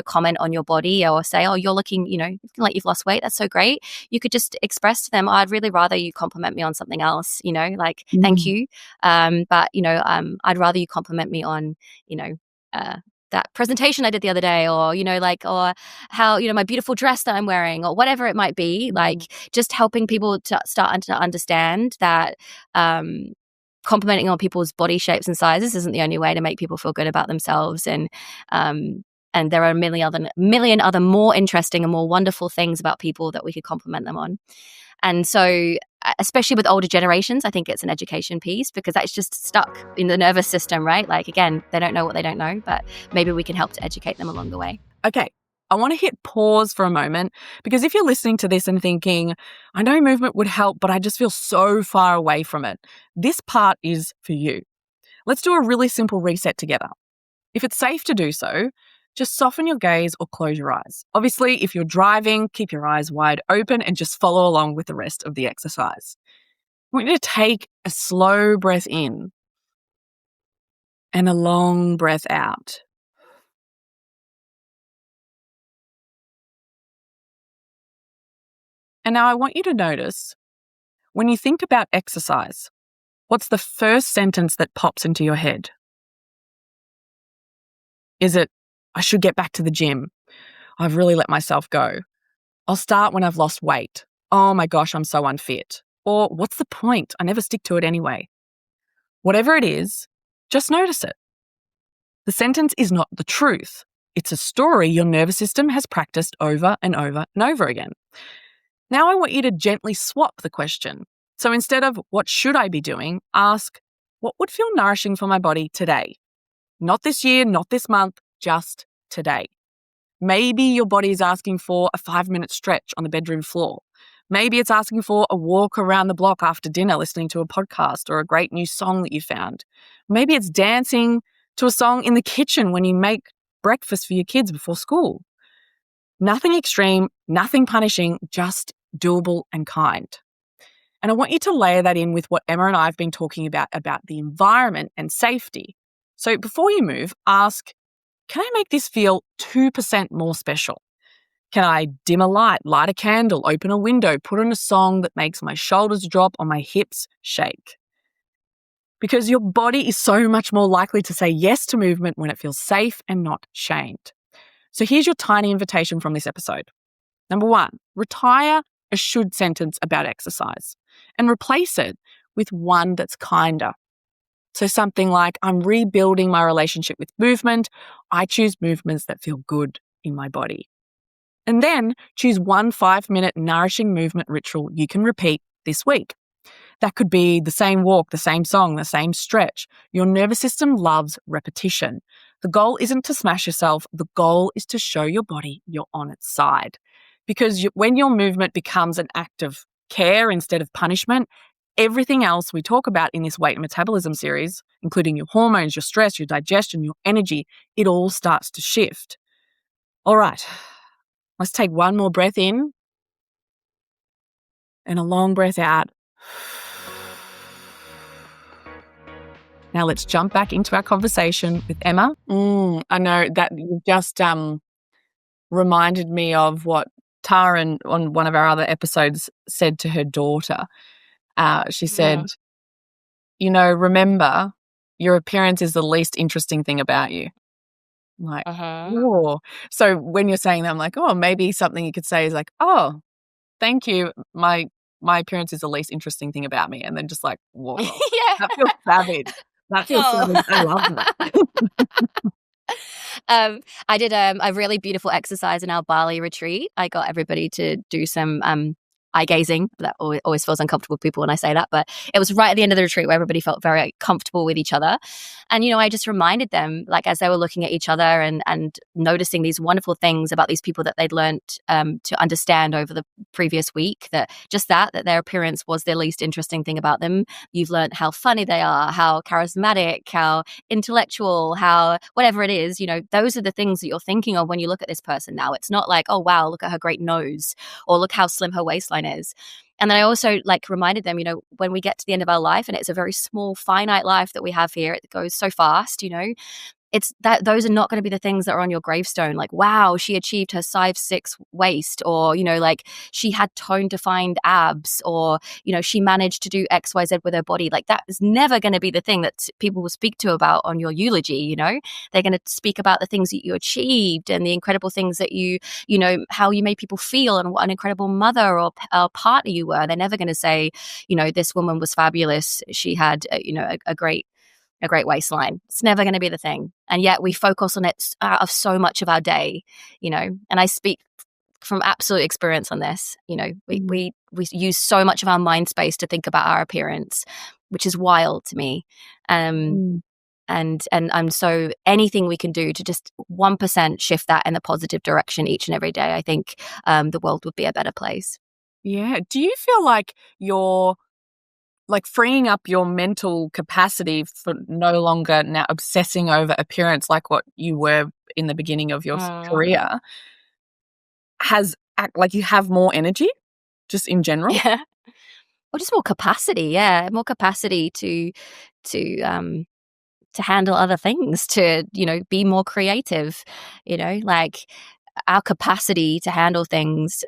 comment on your body or say, oh, you're looking, like you've lost weight, that's so great. You could just express to them, oh, I'd really rather you compliment me on something else, thank you. But, I'd rather you compliment me on, that presentation I did the other day, or, or how, my beautiful dress that I'm wearing, or whatever it might be, like just helping people to start to understand that, complimenting on people's body shapes and sizes isn't the only way to make people feel good about themselves. And there are a million other more interesting and more wonderful things about people that we could compliment them on. And so, especially with older generations, I think it's an education piece, because that's just stuck in the nervous system, right? Like, again, they don't know what they don't know, but maybe we can help to educate them along the way. Okay. I want to hit pause for a moment, because if you're listening to this and thinking, I know movement would help, but I just feel so far away from it, this part is for you. Let's do a really simple reset together. If it's safe to do so, just soften your gaze or close your eyes. Obviously, if you're driving, keep your eyes wide open and just follow along with the rest of the exercise. I want you to take a slow breath in and a long breath out. And now I want you to notice, when you think about exercise, what's the first sentence that pops into your head? Is it, I should get back to the gym. I've really let myself go. I'll start when I've lost weight. Oh my gosh, I'm so unfit. Or what's the point? I never stick to it anyway. Whatever it is, just notice it. The sentence is not the truth. It's a story your nervous system has practiced over and over and over again. Now I want you to gently swap the question. So instead of what should I be doing, ask what would feel nourishing for my body today? Not this year, not this month, just today. Maybe your body is asking for a 5-minute stretch on the bedroom floor. Maybe it's asking for a walk around the block after dinner listening to a podcast or a great new song that you found. Maybe it's dancing to a song in the kitchen when you make breakfast for your kids before school. Nothing extreme, nothing punishing, just doable and kind. And I want you to layer that in with what Emma and I have been talking about the environment and safety. So before you move, ask, can I make this feel 2% more special? Can I dim a light, light a candle, open a window, put on a song that makes my shoulders drop or my hips shake? Because your body is so much more likely to say yes to movement when it feels safe and not shamed. So here's your tiny invitation from this episode. Number 1, retire a should sentence about exercise and replace it with one that's kinder. So something like, I'm rebuilding my relationship with movement. I choose movements that feel good in my body. And then choose one 5-minute nourishing movement ritual you can repeat this week. That could be the same walk, the same song, the same stretch. Your nervous system loves repetition. The goal isn't to smash yourself. The goal is to show your body you're on its side. Because when your movement becomes an act of care instead of punishment, everything else we talk about in this weight and metabolism series, including your hormones, your stress, your digestion, your energy, it all starts to shift. All right, let's take one more breath in and a long breath out. Now let's jump back into our conversation with Emma. I know that you just reminded me of what Tara on one of our other episodes said to her daughter. She said, remember, your appearance is the least interesting thing about you. I'm like, oh. So when you're saying that, I'm like, oh, maybe something you could say is like, oh, thank you. My appearance is the least interesting thing about me. And then just like, whoa, that feels savage. That feels savage. I love that. I did a really beautiful exercise in our Bali retreat. I got everybody to do some eye gazing. That always feels uncomfortable with people when I say that, but it was right at the end of the retreat where everybody felt very comfortable with each other. And, I just reminded them, like, as they were looking at each other and noticing these wonderful things about these people that they'd learned to understand over the previous week, that their appearance was their least interesting thing about them. You've learned how funny they are, how charismatic, how intellectual, how whatever it is, those are the things that you're thinking of when you look at this person now. It's not like, oh, wow, look at her great nose, or look how slim her waistline is. And then I also reminded them, when we get to the end of our life, and it's a very small, finite life that we have here, it goes so fast, it's that those are not going to be the things that are on your gravestone. Like, wow, she achieved her size 6 waist, or, she had tone defined abs, or, she managed to do X, Y, Z with her body. Like, that is never going to be the thing that people will speak to about on your eulogy. They're going to speak about the things that you achieved and the incredible things that how you made people feel and what an incredible mother or partner you were. They're never going to say, this woman was fabulous. She had, a great waistline. It's never going to be the thing. And yet we focus on it of so much of our day, and I speak from absolute experience on this. We use so much of our mind space to think about our appearance, which is wild to me. And so anything we can do to just 1% shift that in a positive direction each and every day, I think the world would be a better place. Yeah. Do you feel like your like freeing up your mental capacity for no longer now obsessing over appearance like what you were in the beginning of your career like you have more energy just in general. Yeah. Or just more capacity, more capacity to handle other things, to, be more creative, like our capacity to handle things,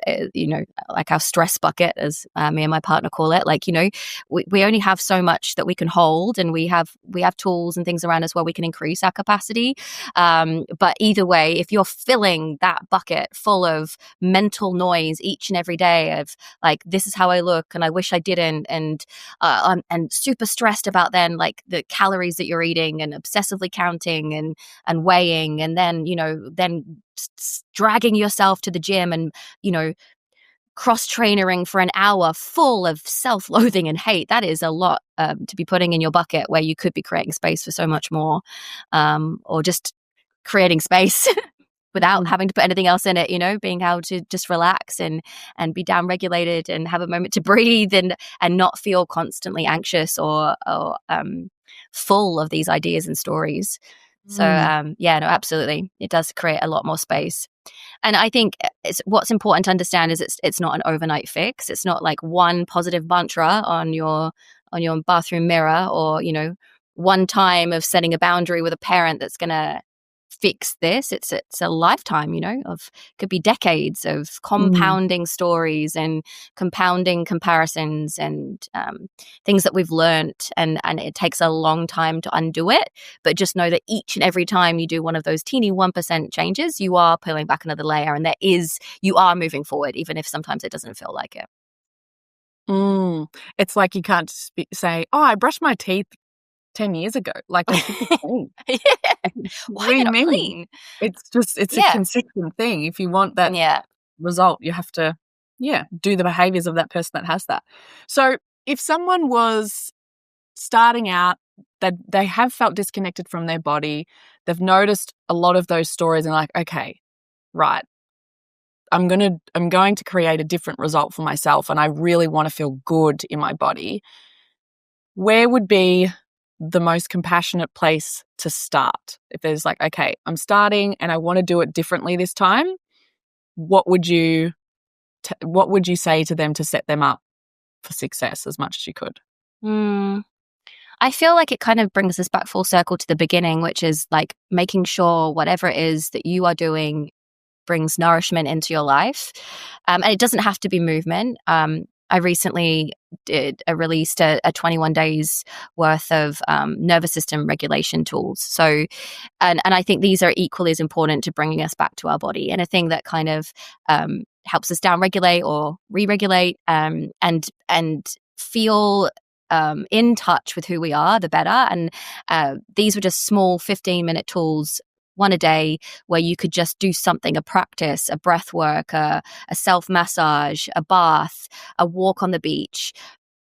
like our stress bucket, as me and my partner call it, like, we only have so much that we can hold, and we have tools and things around us where we can increase our capacity. But either way, if you're filling that bucket full of mental noise each and every day of like, this is how I look and I wish I didn't, and super stressed about then like the calories that you're eating and obsessively counting and weighing, and then dragging yourself to the gym and cross-trainering for an hour full of self-loathing and hate, that is a lot to be putting in your bucket where you could be creating space for so much more, or just creating space without having to put anything else in it, being able to just relax and be down-regulated and have a moment to breathe and not feel constantly anxious or full of these ideas and stories. So, absolutely. It does create a lot more space. And I think what's important to understand is it's not an overnight fix. It's not like one positive mantra on your bathroom mirror, or, one time of setting a boundary with a parent that's going to fix this. It's a lifetime, of could be decades of compounding stories and compounding comparisons and things that we've learnt, and it takes a long time to undo it. But just know that each and every time you do one of those teeny 1% changes, you are peeling back another layer, and you are moving forward, even if sometimes it doesn't feel like it. It's like you can't say, "Oh, I brushed my teeth 10 years ago." Like, they should be clean. Why are they not clean? It's a consistent thing. If you want that result, you have to, do the behaviors of that person that has that. So if someone was starting out, they have felt disconnected from their body, they've noticed a lot of those stories and like, okay, right, I'm going to create a different result for myself and I really want to feel good in my body. Where would be the most compassionate place to start? If there's like, okay, I'm starting and I want to do it differently this time, what would you say to them to set them up for success as much as you could? I feel like it kind of brings us back full circle to the beginning, which is like making sure whatever it is that you are doing brings nourishment into your life. And it doesn't have to be movement. I recently released a 21 days worth of nervous system regulation tools. So, and I think these are equally as important to bringing us back to our body. And a thing that kind of helps us down-regulate or re-regulate and feel in touch with who we are, the better. And these were just small 15-minute tools, one a day, where you could just do something, a practice, a breath work, a self-massage, a bath, a walk on the beach.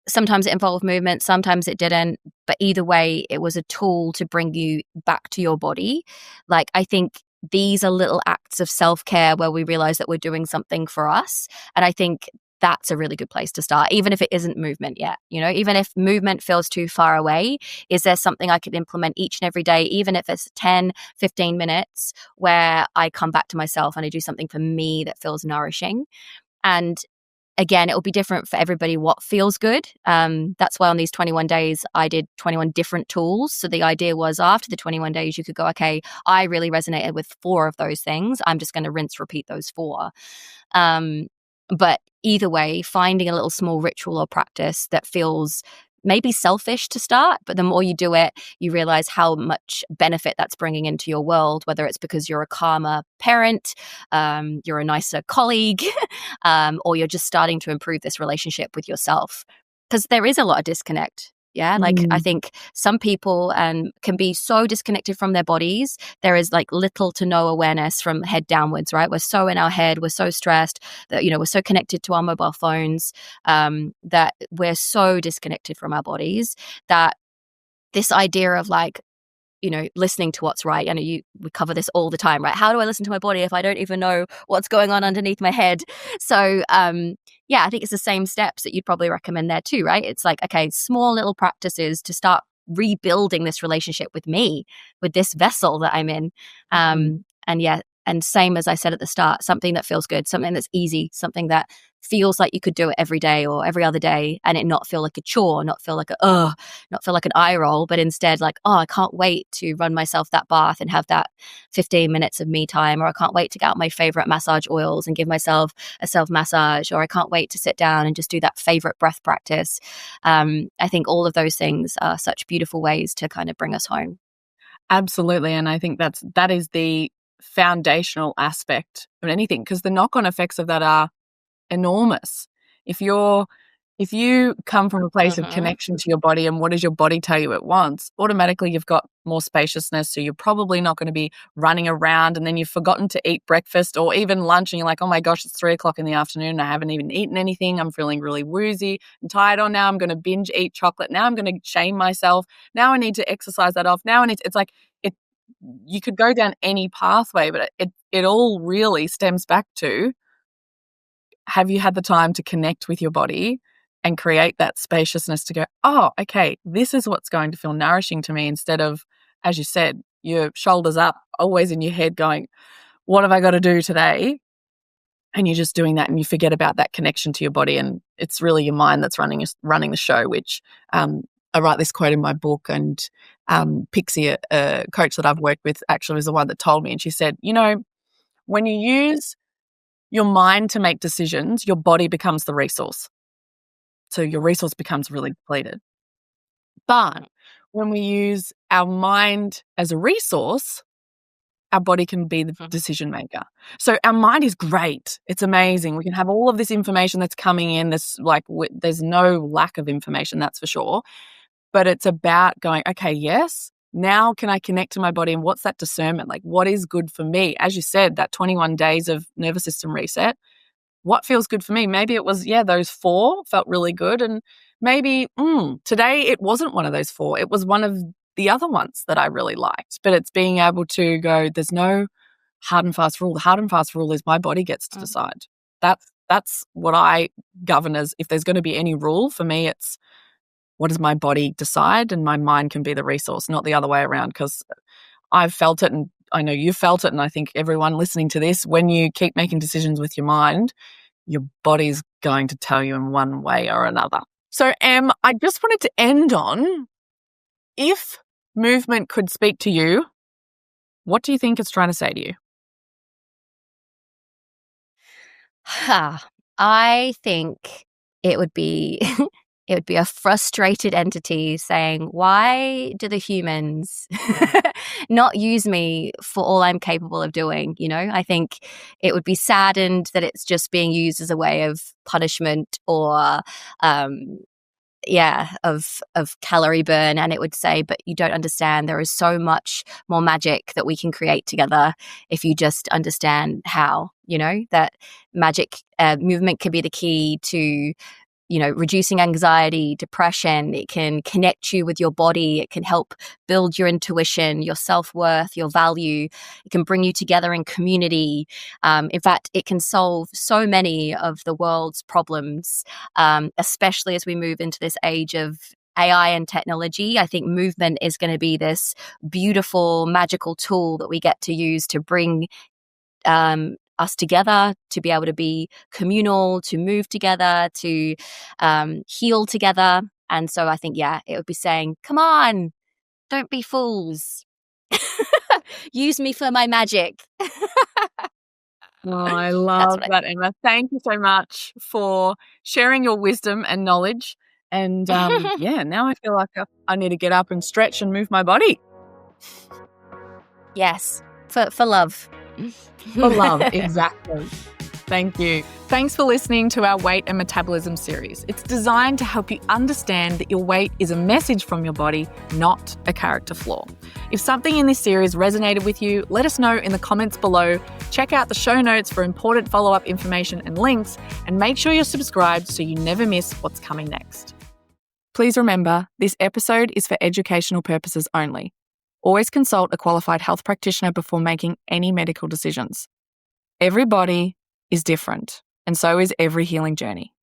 Sometimes it involved movement, sometimes it didn't, but either way, it was a tool to bring you back to your body. Like, I think these are little acts of self-care where we realize that we're doing something for us. And I think that's a really good place to start, even if it isn't movement yet. Even if movement feels too far away, is there something I could implement each and every day, even if it's 10, 15 minutes, where I come back to myself and I do something for me that feels nourishing? And again, it will be different for everybody what feels good. That's why on these 21 days, I did 21 different tools. So the idea was after the 21 days, you could go, okay, I really resonated with 4 of those things. I'm just going to rinse, repeat those 4. But either way, finding a little small ritual or practice that feels maybe selfish to start, but the more you do it, you realize how much benefit that's bringing into your world, whether it's because you're a calmer parent, you're a nicer colleague, or you're just starting to improve this relationship with yourself. Because there is a lot of disconnect. Yeah, like I think some people can be so disconnected from their bodies. There is like little to no awareness from head downwards, right? We're so in our head, we're so stressed that, we're so connected to our mobile phones that we're so disconnected from our bodies that this idea of like, listening to what's right. We cover this all the time, right? How do I listen to my body if I don't even know what's going on underneath my head? So, yeah, I think it's the same steps that you'd probably recommend there too, right? It's like, okay, small little practices to start rebuilding this relationship with me, with this vessel that I'm in. And yeah, and same as I said at the start, something that feels good, something that's easy, something that feels like you could do it every day or every other day, and it not feel like a chore, not feel like not feel like an eye roll, but instead like, oh, I can't wait to run myself that bath and have that 15 minutes of me time, or I can't wait to get out my favorite massage oils and give myself a self massage, or I can't wait to sit down and just do that favorite breath practice. I think all of those things are such beautiful ways to kind of bring us home. Absolutely. And I think that is the foundational aspect of anything, because the knock-on effects of that are enormous. If you come from a place of connection to your body and what does your body tell you it wants, automatically you've got more spaciousness. So you're probably not going to be running around and then you've forgotten to eat breakfast or even lunch and you're like, oh my gosh, it's 3:00 in the afternoon and I haven't even eaten anything. I'm feeling really woozy and tired. Oh, now I'm going to binge eat chocolate. Now I'm going to shame myself. Now I need to exercise that off. It's like you could go down any pathway, but it all really stems back to, have you had the time to connect with your body and create that spaciousness to go, oh, okay, this is what's going to feel nourishing to me, instead of, as you said, your shoulders up, always in your head going, what have I got to do today? And you're just doing that and you forget about that connection to your body, and it's really your mind that's running the show, which I write this quote in my book, and Pixie, a coach that I've worked with, actually was the one that told me, and she said, when you use your mind to make decisions, your body becomes the resource. So your resource becomes really depleted. But when we use our mind as a resource, our body can be the decision maker. So our mind is great. It's amazing. We can have all of this information that's coming in. There's no lack of information, that's for sure. But it's about going, okay, yes, now can I connect to my body, and what's that discernment? Like, what is good for me? As you said, that 21 days of nervous system reset, what feels good for me? Maybe it was, those 4 felt really good. And maybe today it wasn't one of those 4. It was one of the other ones that I really liked. But it's being able to go, there's no hard and fast rule. The hard and fast rule is my body gets to decide. That's what I govern as. If there's going to be any rule for me, it's, what does my body decide? And my mind can be the resource, not the other way around, because I've felt it, and I know you've felt it, and I think everyone listening to this, when you keep making decisions with your mind, your body's going to tell you in one way or another. So, I just wanted to end on, if movement could speak to you, what do you think it's trying to say to you? I think it would be it would be a frustrated entity saying, why do the humans not use me for all I'm capable of doing? I think it would be saddened that it's just being used as a way of punishment or of calorie burn. And it would say, but you don't understand, there is so much more magic that we can create together if you just understand how, that magic movement can be the key to reducing anxiety, depression. It can connect you with your body. It can help build your intuition, your self-worth, your value. It can bring you together in community. In fact, it can solve so many of the world's problems, especially as we move into this age of AI and technology. I think movement is going to be this beautiful, magical tool that we get to use to bring us together, to be able to be communal, to move together, to heal together. And so I think, it would be saying, come on, don't be fools. Use me for my magic. Oh, I love that, Emma. Thank you so much for sharing your wisdom and knowledge. And now I feel like I need to get up and stretch and move my body. Yes, for love. For love, exactly. Thank you. Thanks for listening to our Weight and Metabolism series. It's designed to help you understand that your weight is a message from your body, not a character flaw. If something in this series resonated with you, let us know in the comments below. Check out the show notes for important follow-up information and links, and make sure you're subscribed so you never miss what's coming next. Please remember, this episode is for educational purposes only. Always consult a qualified health practitioner before making any medical decisions. Every body is different, and so is every healing journey.